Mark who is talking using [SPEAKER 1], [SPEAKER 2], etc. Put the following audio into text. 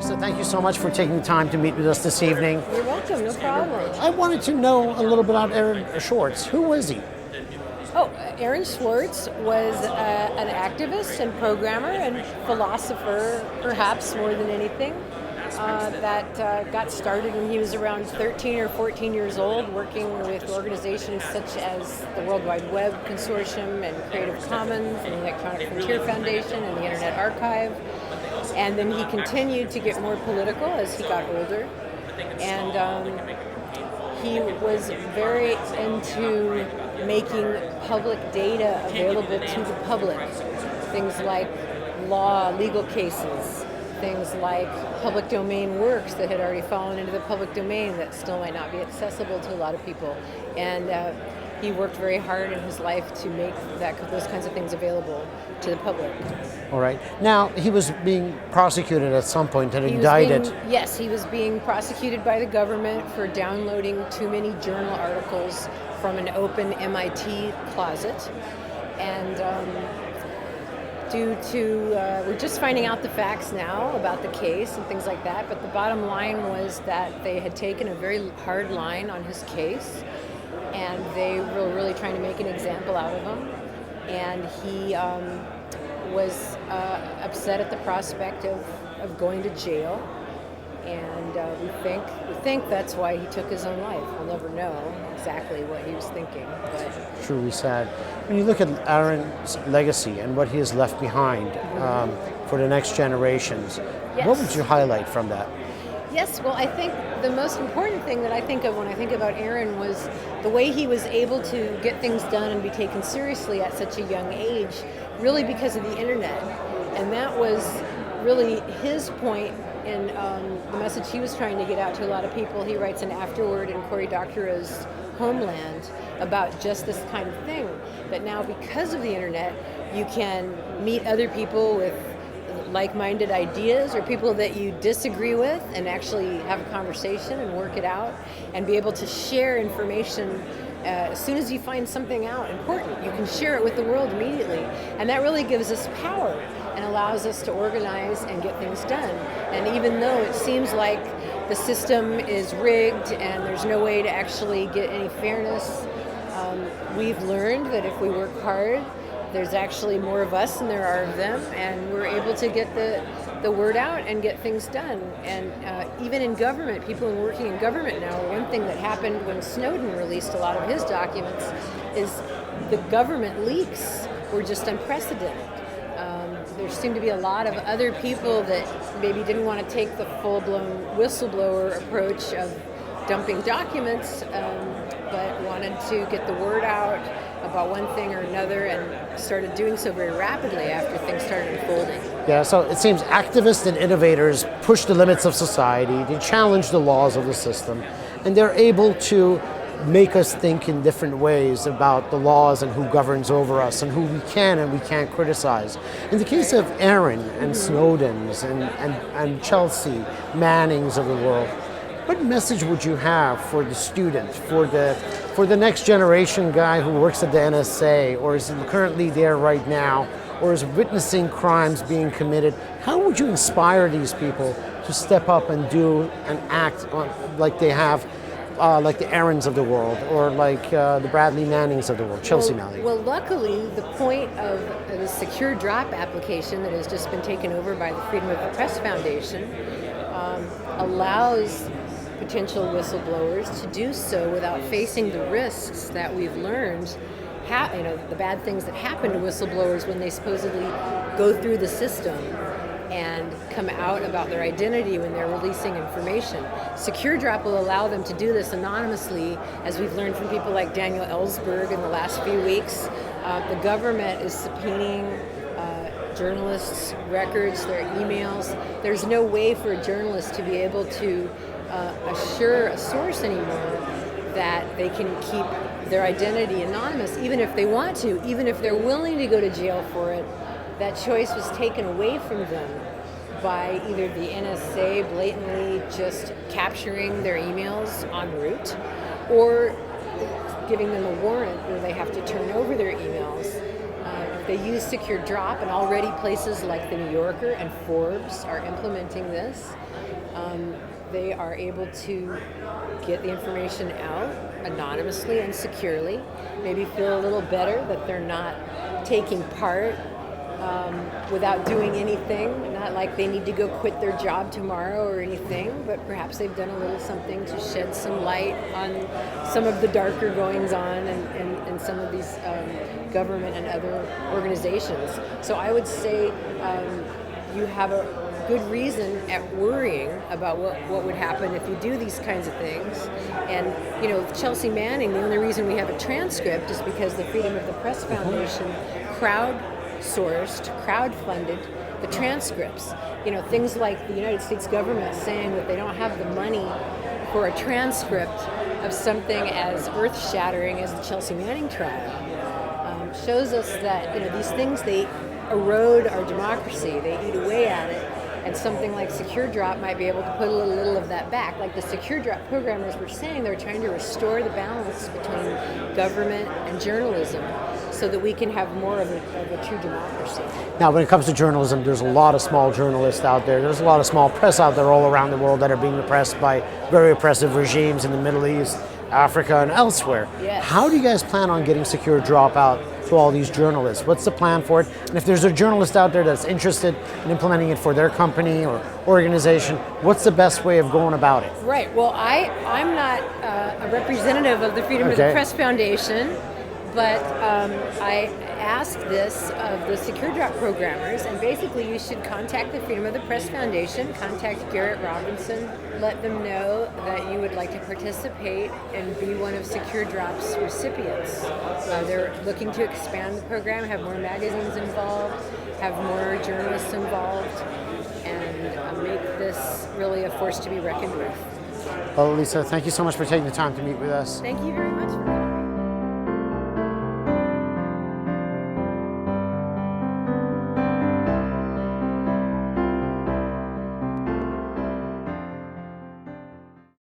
[SPEAKER 1] Lisa, thank you so much for taking the time to meet with us this evening.
[SPEAKER 2] You're welcome, no problem.
[SPEAKER 1] I wanted to know a little bit about Aaron Schwartz. Who was he?
[SPEAKER 2] Oh, Aaron Schwartz was an activist and programmer and philosopher, perhaps more than anything, that got started when he was around 13 or 14 years old, working with organizations such as the World Wide Web Consortium and Creative Commons and the Electronic Frontier Foundation and the Internet Archive. And then he continued to get more political as he got older. And he was very into making public data available to the public. Things like legal cases, things like public domain works that had already fallen into the public domain that still might not be accessible to a lot of people. And he worked very hard in his life to make those kinds of things available to the public.
[SPEAKER 1] All right. Now, he was being prosecuted at some point and indicted.
[SPEAKER 2] Yes, he was being prosecuted by the government for downloading too many journal articles from an open MIT closet. And we're just finding out the facts now about the case and things like that, but the bottom line was that they had taken a very hard line on his case, and they were really trying to make an example out of him. And he was upset at the prospect of going to jail, and we think that's why he took his own life. We'll never know exactly what he was thinking. But
[SPEAKER 1] Truly sad. When you look at Aaron's legacy and what he has left behind for the next generations,
[SPEAKER 2] yes.
[SPEAKER 1] What would you highlight from that?
[SPEAKER 2] Yes, well, I think the most important thing that I think of when I think about Aaron was the way he was able to get things done and be taken seriously at such a young age, really because of the internet. And that was really his point in the message he was trying to get out to a lot of people. He writes an afterword in Cory Doctorow's Homeland about just this kind of thing, that now because of the internet, you can meet other people with like-minded ideas or people that you disagree with and actually have a conversation and work it out and be able to share information. As soon as you find something out important, you can share it with the world immediately. And that really gives us power and allows us to organize and get things done. And even though it seems like the system is rigged and there's no way to actually get any fairness, we've learned that if we work hard, there's actually more of us than there are of them, and we're able to get the word out and get things done. And even in government, people working in government now, one thing that happened when Snowden released a lot of his documents is the government leaks were just unprecedented. There seemed to be a lot of other people that maybe didn't want to take the full-blown whistleblower approach of dumping documents, but wanted to get the word out about one thing or another, and started doing so very rapidly after things started unfolding.
[SPEAKER 1] Yeah, so it seems activists and innovators push the limits of society, they challenge the laws of the system, and they're able to make us think in different ways about the laws and who governs over us and who we can and we can't criticize. In the case of Aaron and Snowden's and Chelsea Mannings of the world, what message would you have for the student, for the next generation guy who works at the NSA or is currently there right now or is witnessing crimes being committed? How would you inspire these people to step up and do and act like they have, like the Aarons of the world or like the Bradley Mannings of the world, Chelsea Manning?
[SPEAKER 2] Well, luckily, the point of the secure drop application that has just been taken over by the Freedom of the Press Foundation allows potential whistleblowers to do so without facing the risks that we've learned, the bad things that happen to whistleblowers when they supposedly go through the system and come out about their identity when they're releasing information. Secure Drop will allow them to do this anonymously, as we've learned from people like Daniel Ellsberg in the last few weeks. The government is subpoenaing journalists' records, their emails. There's no way for a journalist to be able to assure a source anymore that they can keep their identity anonymous, even if they want to, even if they're willing to go to jail for it. That choice was taken away from them by either the NSA blatantly just capturing their emails en route or giving them a warrant where they have to turn over their emails They use secure drop, and already places like the New Yorker and Forbes are implementing this. They are able to get the information out anonymously and securely, maybe feel a little better that they're not taking part without doing anything, not like they need to go quit their job tomorrow or anything, but perhaps they've done a little something to shed some light on some of the darker goings on and some of these government and other organizations. So I would say you have a good reason at worrying about what would happen if you do these kinds of things. And, you know, Chelsea Manning, the only reason we have a transcript is because the Freedom of the Press Foundation crowdfunded the transcripts. You know, things like the United States government saying that they don't have the money for a transcript of something as earth-shattering as the Chelsea Manning trial shows us that, you know, these things, they erode our democracy, they eat away at it. And something like Secure Drop might be able to put a little of that back. Like the Secure Drop programmers were saying, they're trying to restore the balance between government and journalism so that we can have more of a true democracy.
[SPEAKER 1] Now, when it comes to journalism, there's a lot of small journalists out there. There's a lot of small press out there all around the world that are being oppressed by very oppressive regimes in the Middle East, Africa, and elsewhere.
[SPEAKER 2] Yes.
[SPEAKER 1] How do you guys plan on getting Secure Drop out to all these journalists? What's the plan for it? And if there's a journalist out there that's interested in implementing it for their company or organization, what's the best way of going about it?
[SPEAKER 2] Right. Well, I'm not a representative of the Freedom of the Press Foundation, but I asked this of the Secure Drop programmers, and basically you should contact the Freedom of the Press Foundation, contact Garrett Robinson, let them know that you would like to participate and be one of Secure Drop's recipients. They're looking to expand the program, have more magazines involved, have more journalists involved, and make this really a force to be reckoned with.
[SPEAKER 1] Well, Lisa, thank you so much for taking the time to meet with us.
[SPEAKER 2] Thank you very much for coming.